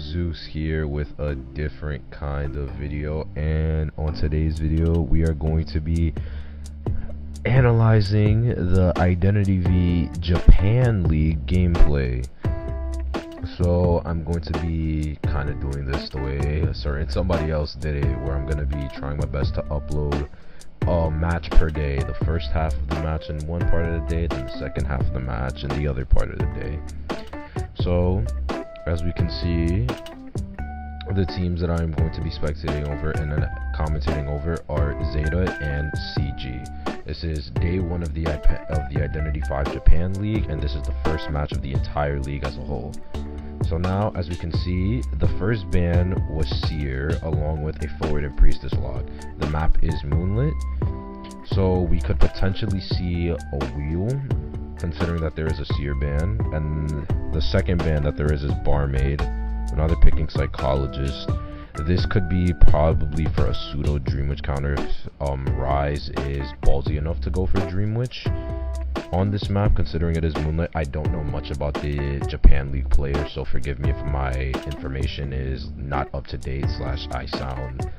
Zeus here with a different kind of video, and on today's video we are going to be analyzing the IDV Japan League gameplay. So I'm going to be kind of doing this the way somebody else did it, where I'm going to be trying my best to upload a match per day, the first half of the match in one part of the day, then the second half of the match in the other part of the day. So as we can see, the teams that I'm going to be spectating over and then commentating over are Zeta and CG. This is day one of the IDV Japan League, and this is the first match of the entire league as a whole. So now, as we can see, the first ban was Seer along with a forward and priestess log. The map is moonlit, so we could potentially see a wheel, considering that there is a Seer ban, and the second ban that there is barmaid. Now they're picking psychologist. This could be probably for a pseudo Dream Witch counter if Rise is ballsy enough to go for Dream Witch on this map, considering it is moonlit. I don't know much about the Japan League players, so forgive me if my information is not up to date / I sound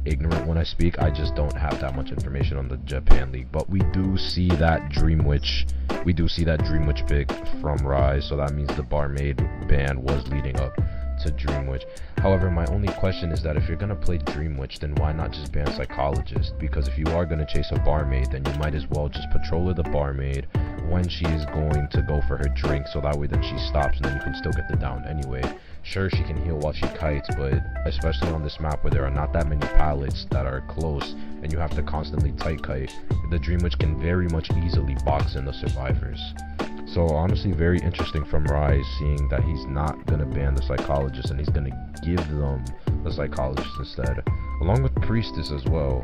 ignorant when I speak. I just don't have that much information on the Japan League, but we do see that Dream Witch pick from Rise, so that means the barmaid ban was leading up to Dream Witch. However, my only question is that if you're gonna play Dream Witch, then why not just ban Psychologist? Because if you are gonna chase a barmaid, then you might as well just patrol the barmaid when she is going to go for her drink, so that way then she stops and then you can still get the down anyway. Sure, she can heal while she kites, but especially on this map where there are not that many pallets that are close and you have to constantly tight kite, the Dream Witch can very much easily box in the survivors. So honestly, very interesting from Rise, seeing that he's not going to ban the Psychologist and he's going to give them the Psychologist instead, along with Priestess as well.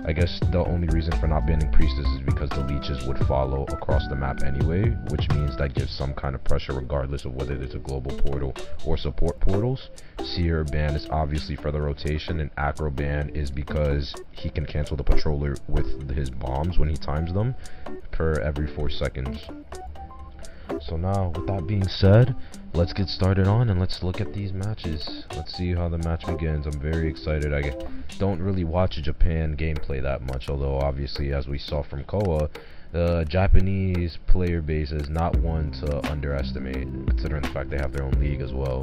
I guess the only reason for not banning Priestess is because the leeches would follow across the map anyway, which means that gives some kind of pressure regardless of whether there's a global portal or support portals. Seer ban is obviously for the rotation, and Acro ban is because he can cancel the patroller with his bombs when he times them per every 4 seconds. So now, with that being said, let's get started on and let's look at these matches. Let's see how the match begins. I'm very excited. I don't really watch Japan gameplay that much, although obviously, as we saw from Koa, the Japanese player base is not one to underestimate, considering the fact they have their own league as well.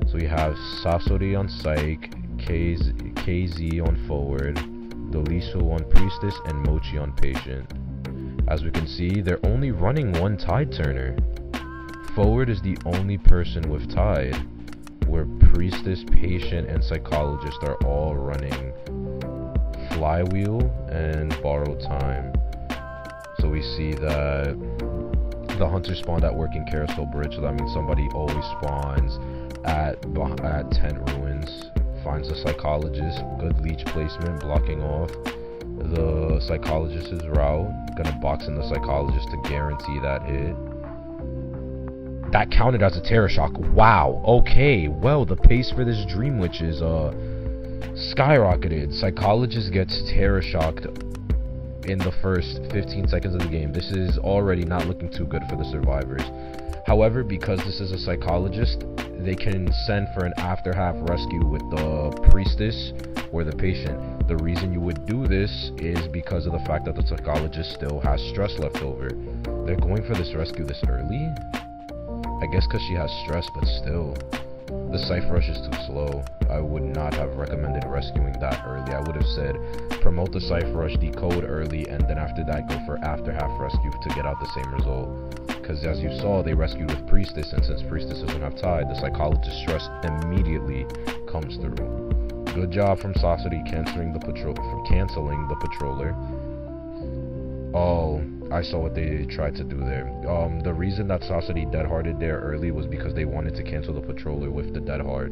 So we have Sasori on Psych, KZ on Forward, Dolisu on Priestess, and Mochi on Patient. As we can see, they're only running one Tide Turner. Forward is the only person with Tide, where Priestess, Patient, and Psychologist are all running Flywheel and Borrowed Time. So we see that the Hunter spawned at Working Carousel Bridge, so that means somebody always spawns at Tent Ruins, finds the Psychologist, good leech placement, blocking off the Psychologist's route, gonna box in the Psychologist to guarantee that hit. That counted as a Terror Shock. Wow, okay, well, the pace for this Dream Witch is skyrocketed. Psychologist gets Terror Shocked in the first 15 seconds of the game. This is already not looking too good for the survivors. However, because this is a Psychologist, they can send for an after half rescue with the Priestess or the Patient. The reason you would do this is because of the fact that the Psychologist still has stress left over. They're going for this rescue this early? I guess because she has stress, but still. The Cypher Rush is too slow. I would not have recommended rescuing that early. I would have said promote the Cypher Rush, decode early, and then after that go for after half rescue to get out the same result. Because as you saw, they rescued with Priestess, and since Priestess doesn't have Tide, the Psychologist stress immediately comes through. Good job from Sasori canceling the patroller. Oh, I saw what they tried to do there. The reason that Sasori dead-hearted there early was because they wanted to cancel the patroller with the dead hard.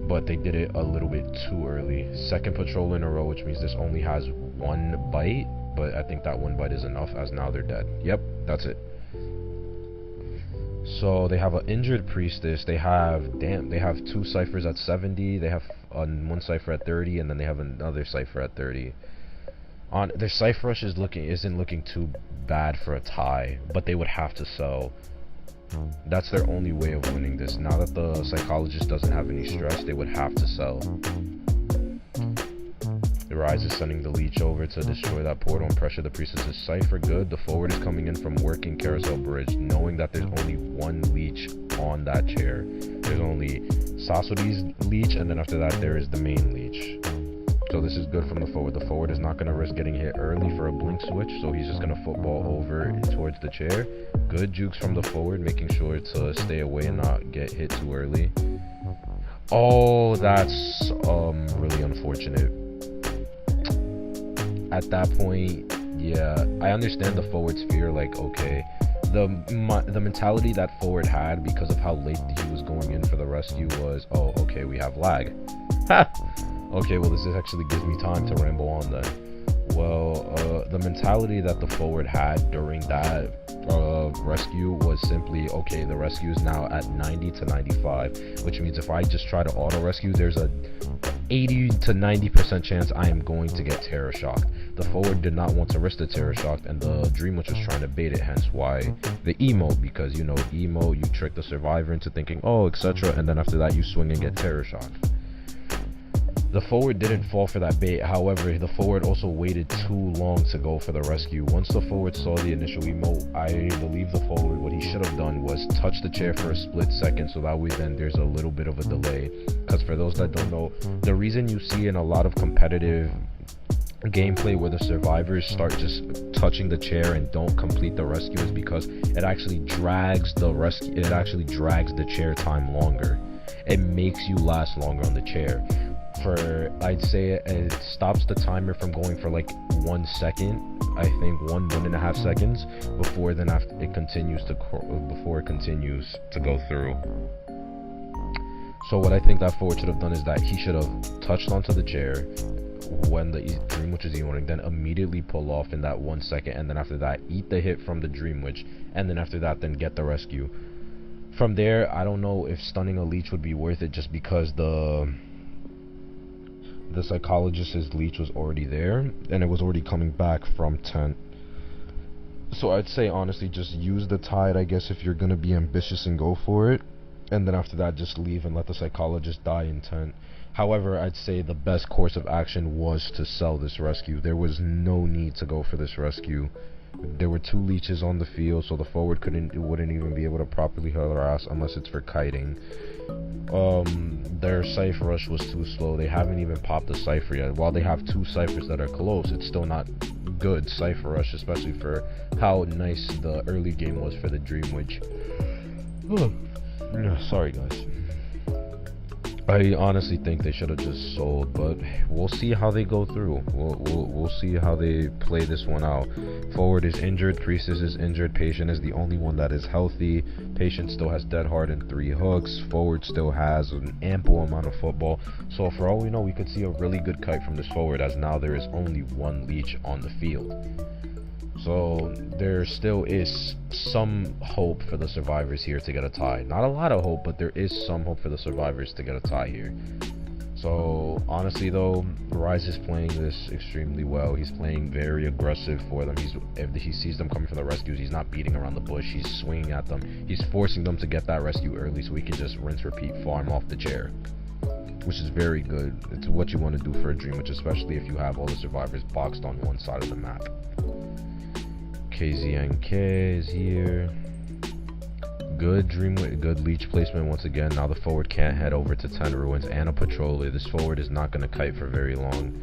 But they did it a little bit too early. Second patroller in a row, which means this only has one bite, but I think that one bite is enough, as now they're dead. Yep, that's it. So they have an injured Priestess. They have 2 ciphers at 70. They have one cipher at 30, and then they have another cipher at 30. Their Cypher Rush isn't looking too bad for a tie, but they would have to sell That's their only way of winning this. Now that the psychologist doesn't have any stress, they would have to sell. The Rise is sending the leech over to destroy that portal and pressure the priestess's cipher. Good. The forward is coming in from working carousel bridge, knowing that there's only one leech on that chair. There's only Sasori's leech, and then after that there is the main leech. So this is good from the forward. The forward is not going to risk getting hit early for a blink switch, so he's just going to football over towards the chair. Good jukes from the forward, making sure to stay away and not get hit too early. Oh, that's really unfortunate. At that point, yeah, I understand the forward's fear. Like, okay, the mentality that forward had because of how late he was going in for the rescue was, oh, okay, we have lag. Ha! Okay, well, this actually gives me time to ramble on then. Well, the mentality that the forward had during that rescue was simply, okay, the rescue is now at 90 to 95, which means if I just try to auto rescue, there's a 80 to 90% chance I am going to get terror shocked. The forward did not want to risk the terror shock, and the dream witch was trying to bait it, hence why the emote, because you know, emote, you trick the survivor into thinking, oh, etc., and then after that you swing and get terror shocked. The forward didn't fall for that bait. However, the forward also waited too long to go for the rescue. Once the forward saw the initial emote, I believe the forward, what he should have done was touch the chair for a split second, so that way then there's a little bit of a delay. Because for those that don't know, the reason you see in a lot of competitive gameplay where the survivors start just touching the chair and don't complete the rescue is because it actually drags the chair time longer. It makes you last longer on the chair. I'd say it stops the timer from going for like 1 second, I think 1.5 seconds before then after it continues to go through. So what I think that forward should have done is that he should have touched onto the chair when the dream witch is emoting, then immediately pull off in that 1 second, and then after that eat the hit from the dream witch, and then after that then get the rescue. From there, I don't know if stunning a leech would be worth it, just because the psychologist's leech was already there and it was already coming back from tent. So I'd say honestly just use the tide, I guess, if you're gonna be ambitious and go for it, and then after that just leave and let the psychologist die in tent. However, I'd say the best course of action was to sell this rescue. There was no need to go for this rescue. There were 2 leeches on the field, so the forward wouldn't even be able to properly harass unless it's for kiting. Their cipher rush was too slow. They haven't even popped the cipher yet. While they have 2 ciphers that are close, it's still not good cipher rush, especially for how nice the early game was for the dream witch. Sorry guys. I honestly think they should have just sold, but we'll see how they go through. We'll see how they play this one out. Forward is injured, priestess is injured, patient is the only one that is healthy. Patient still has dead hard and 3 hooks. Forward still has an ample amount of football. So for all we know, we could see a really good kite from this forward, as now there is only 1 leech on the field. So there still is some hope for the survivors here to get a tie. Not a lot of hope, but there is some hope for the survivors to get a tie here. So honestly though, Rise is playing this extremely well. He's playing very aggressive for them. If he sees them coming for the rescues, he's not beating around the bush. He's swinging at them. He's forcing them to get that rescue early so he can just rinse, repeat, farm off the chair, which is very good. It's what you want to do for a dream witch, especially if you have all the survivors boxed on one side of the map. KZNK is here. Good good leech placement once again. Now the forward can't head over to 10 ruins and a patroller. This forward is not going to kite for very long.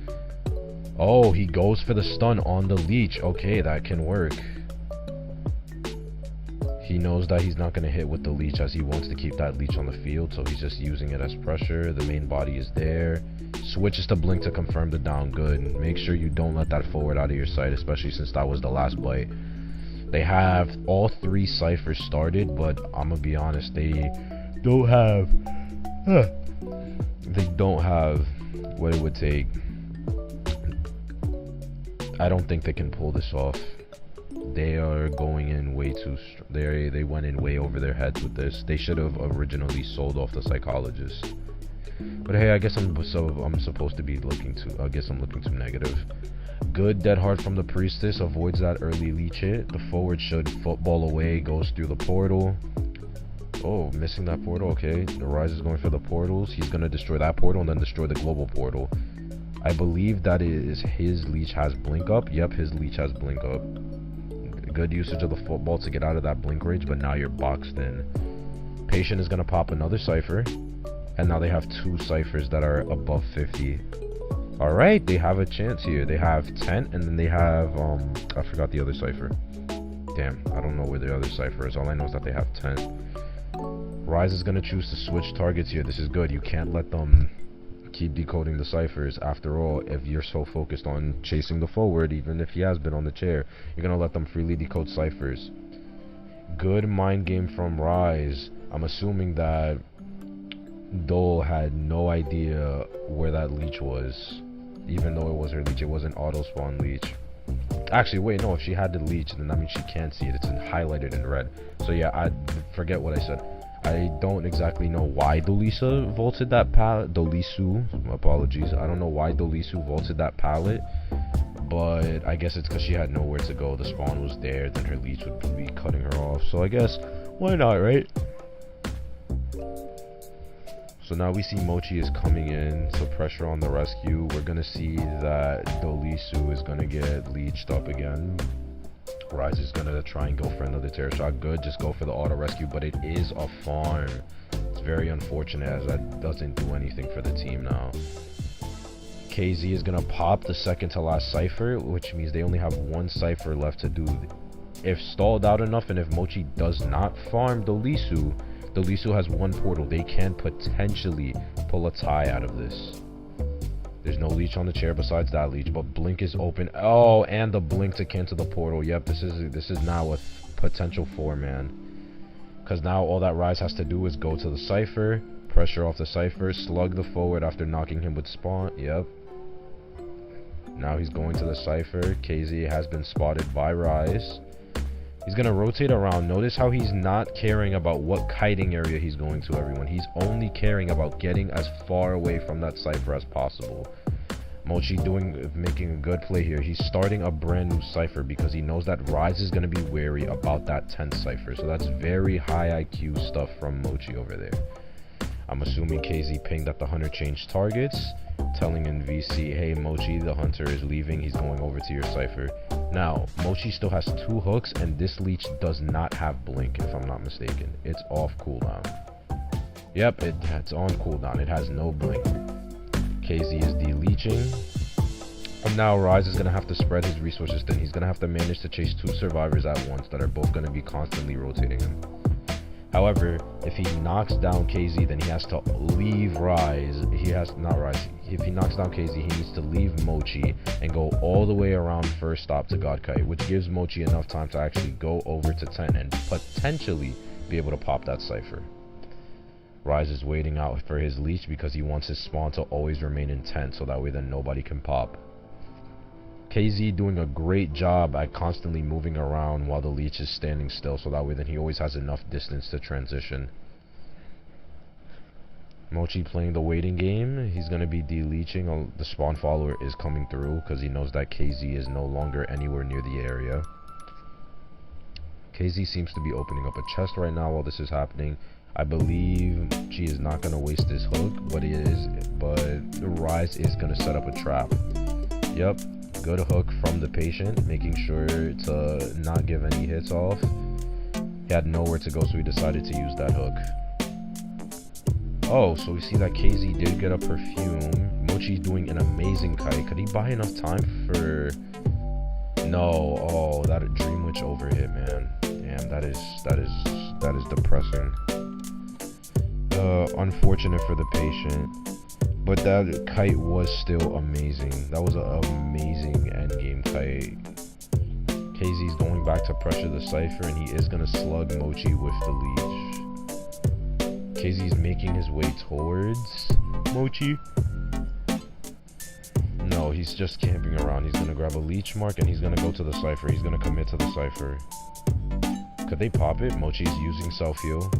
Oh, he goes for the stun on the leech. Okay, that can work. He knows that he's not going to hit with the leech, as he wants to keep that leech on the field, so he's just using it as pressure. The main body is there. Switches to blink to confirm the down. Good. Make sure you don't let that forward out of your sight, especially since that was the last bite. They have all 3 ciphers started, but I'm gonna be honest, they don't have what it would take. I don't think they can pull this off. They are going in way too they went in way over their heads with this. They should have originally sold off the psychologist. But hey, I guess I'm supposed to be looking too negative. Good dead hard from the priestess, avoids that early leech hit. The forward should football away, goes through the portal. Oh, missing that portal. Okay, the Rise is going for the portals. He's gonna destroy that portal and then destroy the global portal. I believe that is his leech has blink up. Yep, his leech has blink up. Good usage of the football to get out of that blink rage, but now you're boxed in. Patient is gonna pop another cipher, and now they have 2 ciphers that are above 50. All right, they have a chance here. They have 10, and then they have I forgot the other cipher. Damn, I don't know where the other cipher is. All I know is that they have 10. Rise is gonna choose to switch targets here. This is good. You can't let them keep decoding the ciphers. After all, if you're so focused on chasing the forward, even if he has been on the chair, you're gonna let them freely decode ciphers. Good mind game from Rise. I'm assuming that Dole had no idea where that leech was, even though it was her leech. It wasn't auto spawn leech. Actually, wait, no, if she had the leech, then that means she can't see it. It's highlighted in red. So yeah, I forget what I said. I don't exactly know why Dolisa vaulted that pallet. Dolisu, apologies. I don't know why Dolisu vaulted that pallet, but I guess it's because she had nowhere to go. The spawn was there, then her leech would be cutting her off. So I guess, why not, right? So now we see Mochi is coming in, so pressure on the rescue. We're gonna see that Dolisu is gonna get leeched up again. Rise is gonna try and go for another terror shot. Good, just go for the auto rescue, but it is a farm. It's very unfortunate as that doesn't do anything for the team now. KZ is gonna pop the second to last cipher, which means they only have 1 cipher left to do. If stalled out enough and if Mochi does not farm Dolisu, Dolisu has 1 portal. They can potentially pull a tie out of this. There's no leech on the chair besides that leech, but blink is open. Oh, and the blink to cancel the portal. Yep, this is now a potential 4-man. Because now all that Rise has to do is go to the cipher, pressure off the cipher, slug the forward after knocking him with spawn. Yep. Now he's going to the cipher. KZ has been spotted by Rise. He's going to rotate around. Notice how he's not caring about what kiting area he's going to, everyone. He's only caring about getting as far away from that cipher as possible. Mochi making a good play here. He's starting a brand new cipher because he knows that Rise is going to be wary about that 10th cipher. So that's very high IQ stuff from Mochi over there. I'm assuming KZ pinged that the hunter changed targets, telling in VC, hey Mochi, the hunter is leaving. He's going over to your cipher. Now, Mochi still has 2 hooks, and this leech does not have blink, if I'm not mistaken. It's off cooldown. Yep, it's on cooldown. It has no blink. KZ is deleeching. And now Rise is going to have to spread his resources thin. He's going to have to manage to chase 2 survivors at once that are both going to be constantly rotating him. However, if he knocks down KZ, then he has to leave Rise. If he knocks down KZ, he needs to leave Mochi and go all the way around first stop to Godkite, which gives Mochi enough time to actually go over to 10 and potentially be able to pop that cipher. Rise is waiting out for his leech because he wants his spawn to always remain in 10, so that way then nobody can pop. KZ doing a great job at constantly moving around while the leech is standing still, so that way then he always has enough distance to transition. Mochi playing the waiting game. He's going to be deleeching. The spawn follower is coming through because he knows that KZ is no longer anywhere near the area. KZ seems to be opening up a chest right now while this is happening. I believe she is not going to waste this hook, but the Rise is going to set up a trap. Yep. Good hook from the patient, making sure to not give any hits off. He had nowhere to go, so he decided to use that hook. Oh, so we see that KZ did get a perfume. Mochi's doing an amazing kite. Could he buy enough time for... No. Oh, that Dream Witch overhit, man. Damn, that is depressing. Unfortunate for the patient. But that kite was still amazing. That was an amazing endgame kite. KZ's going back to pressure the cipher, and he is going to slug Mochi with the leech. KZ's making his way towards Mochi. No, he's just camping around. He's going to grab a leech mark, and he's going to go to the cipher. He's going to commit to the cipher. Could they pop it? Mochi's using self-heal.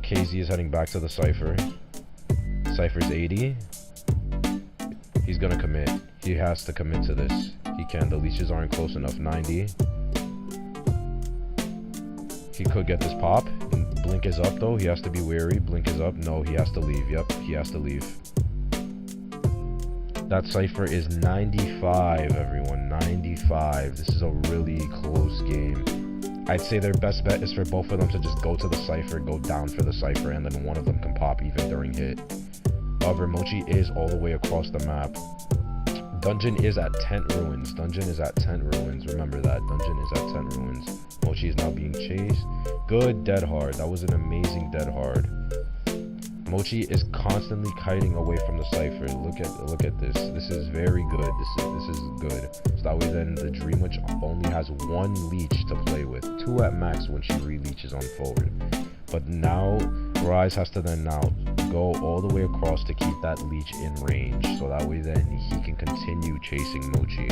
KZ is heading back to the cipher. Cypher's 80. He's gonna commit. He has to commit to this. He can. The leashes aren't close enough. 90. He could get this pop. Blink is up though. He has to be wary. Blink is up. No, he has to leave. Yep, he has to leave. That cipher is 95, everyone. 95. This is a really close game. I'd say their best bet is for both of them to just go to the cipher, go down for the cipher, and then one of them can pop even during hit. However, Mochi is all the way across the map. Dungeon is at Tent Ruins. Dungeon is at Tent Ruins. Remember that. Dungeon is at Tent Ruins. Mochi is now being chased. Good dead hard. That was an amazing dead hard. Mochi is constantly kiting away from the cipher. Look at this. This is very good. This is good. So that way then the Dream Witch only has one leech to play with. 2 at max when she re-leeches on forward. But now Rise has to then now go all the way across to keep that leech in range. So that way then he can continue chasing Mochi.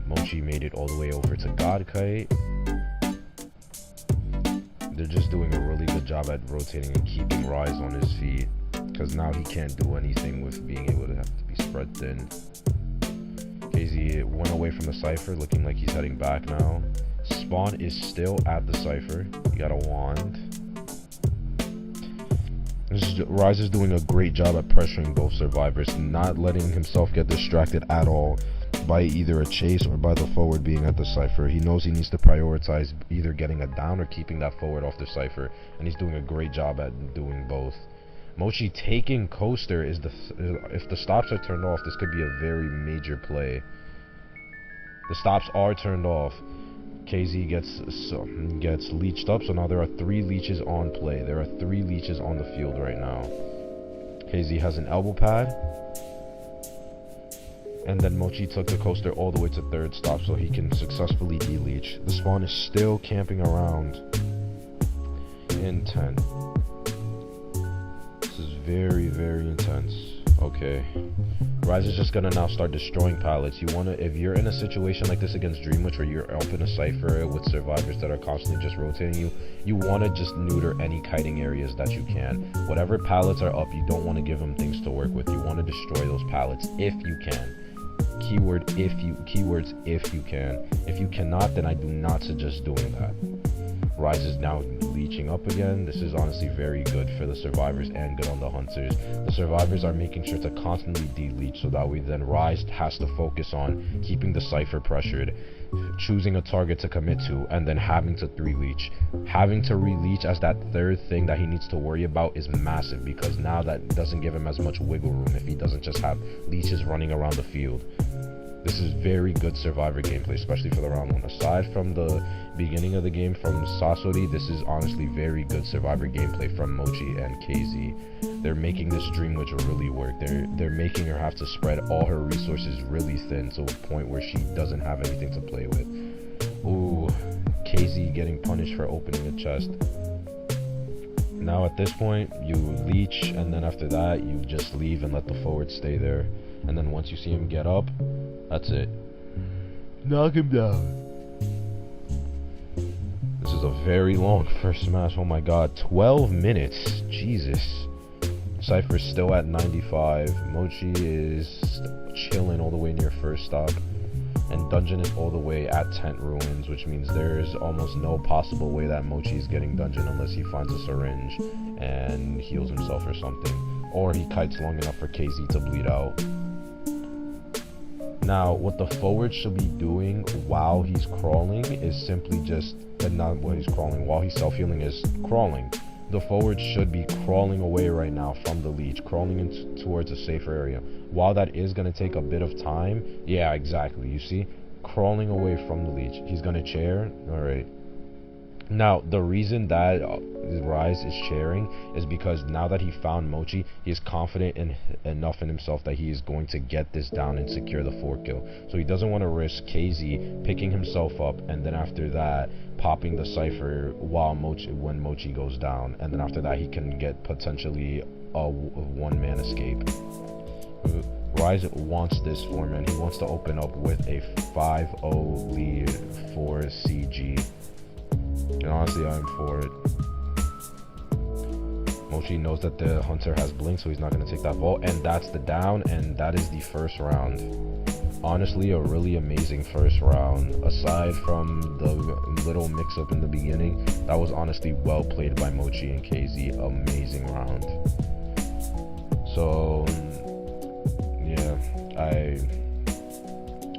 Mochi made it all the way over to God Kite. They're just doing a really good job at rotating and keeping Rise on his feet, because now he can't do anything with being able to have to be spread thin. KZ went away from the cipher, looking like he's heading back now. Spawn is still at the cipher. He got a wand. Rise is doing a great job at pressuring both survivors, not letting himself get distracted at all by either a chase or by the forward being at the cipher. He knows he needs to prioritize either getting a down or keeping that forward off the cipher, and he's doing a great job at doing both. Mochi taking coaster is if the stops are turned off, this could be a very major play. The stops are turned off. KZ gets leeched up, so now there are 3 leeches on play. There are 3 leeches on the field right now. KZ has an elbow pad. And then Mochi took the coaster all the way to 3rd stop so he can successfully de-leech. The spawn is still camping around in 10. This is very, very intense. Okay. Rise is just gonna now start destroying pallets. If you're in a situation like this against Dream Witch where you're up in a cipher with survivors that are constantly just rotating you wanna just neuter any kiting areas that you can. Whatever pallets are up, you don't wanna give them things to work with. You wanna destroy those pallets if you can. Keywords if you can. If you cannot, then I do not suggest doing that. Rise is now leeching up again. This is honestly very good for the survivors and good on the hunters. The survivors are making sure to constantly de-leech, so that way then Rise has to focus on keeping the cipher pressured, choosing a target to commit to, and then having to 3-leech. Having to re-leech as that 3rd thing that he needs to worry about is massive, because now that doesn't give him as much wiggle room if he doesn't just have leeches running around the field. This is very good survivor gameplay, especially for the round 1. Aside from the beginning of the game from Sasori, this is honestly very good survivor gameplay from Mochi and KZ. They're making this Dream Witch really work. They're making her have to spread all her resources really thin, to a point where she doesn't have anything to play with. Ooh, KZ getting punished for opening a chest. Now at this point, you leech, and then after that, you just leave and let the forward stay there. And then once you see him get up, that's it. Knock him down. This is a very long first smash. Oh my god, 12 minutes. Jesus. Cypher's still at 95. Mochi is chilling all the way near 1st stop. And Dungeon is all the way at Tent Ruins, which means there's almost no possible way that Mochi is getting Dungeon unless he finds a syringe and heals himself or something. Or he kites long enough for KZ to bleed out. Now, what the forward should be doing while he's crawling is simply just, not while he's crawling, while he's self-healing is crawling. The forward should be crawling away right now from the leech, crawling towards a safer area. While that is going to take a bit of time, yeah, exactly, you see, crawling away from the leech. He's going to chair, alright. Now, the reason that Rise is sharing is because now that he found Mochi, he is confident enough in himself that he is going to get this down and secure the 4 kill. So he doesn't want to risk KZ picking himself up and then after that popping the cipher when Mochi goes down, and then after that he can get potentially a 1-man escape. Rise wants this format. He wants to open up with a 5-0 lead for CG. And honestly, I'm for it. Mochi knows that the hunter has blink, so he's not going to take that vault. And that's the down, and that is the first round. honestly a really amazing first round. Aside from the little mix-up in the beginning, that was honestly well played by Mochi and KZ. Amazing round. So yeah,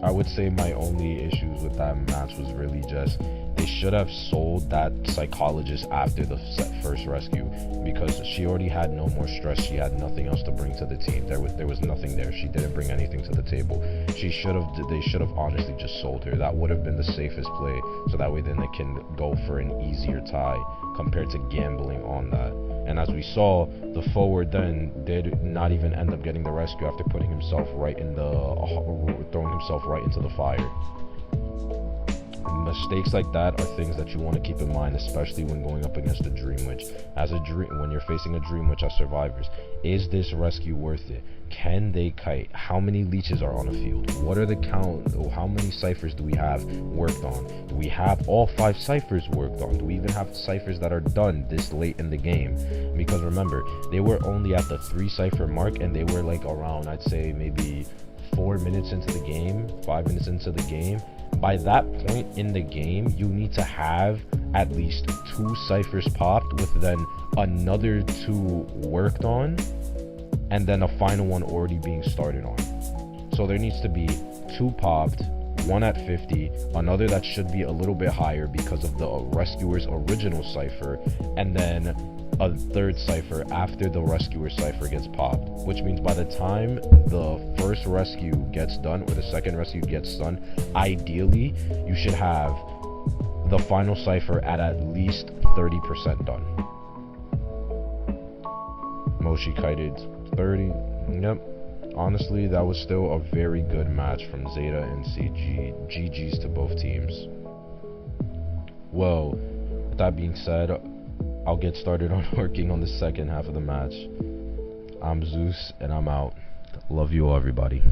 I would say my only issues with that match was really just they should have sold that psychologist after the first rescue, because she already had no more stress. She had nothing else to bring to the team. There was nothing there. She didn't bring anything to the table. They should have honestly just sold her. That would have been the safest play, so that way then they can go for an easier tie compared to gambling on that. And as we saw, the forward then did not even end up getting the rescue after putting himself right in throwing himself right into the fire. Mistakes like that are things that you want to keep in mind, especially when going up against a Dream Witch. When you're facing a Dream Witch as survivors, is this rescue worth it? Can they kite? How many leeches are on the field? What are the count? How many ciphers do we have worked on? Do we have all 5 ciphers worked on? Do we even have ciphers that are done this late in the game? Because remember, they were only at the 3 cipher mark, and they were like around, I'd say maybe 4 minutes into the game, 5 minutes into the game. By that point in the game, you need to have at least 2 ciphers popped, with then another 2 worked on, and then a final one already being started on. So there needs to be 2 popped, 1 at 50, another that should be a little bit higher because of the rescuer's original cipher, and then a 3rd cipher after the rescuer cipher gets popped, which means by the time the first rescue gets done or the second rescue gets done, ideally you should have the final cipher at least 30% done. Mochi kited 30. Yep, honestly that was still a very good match from Zeta and CG. GG's to both teams. Well, with that being said, I'll get started on working on the second half of the match. I'm Zeus, and I'm out. Love you all, everybody.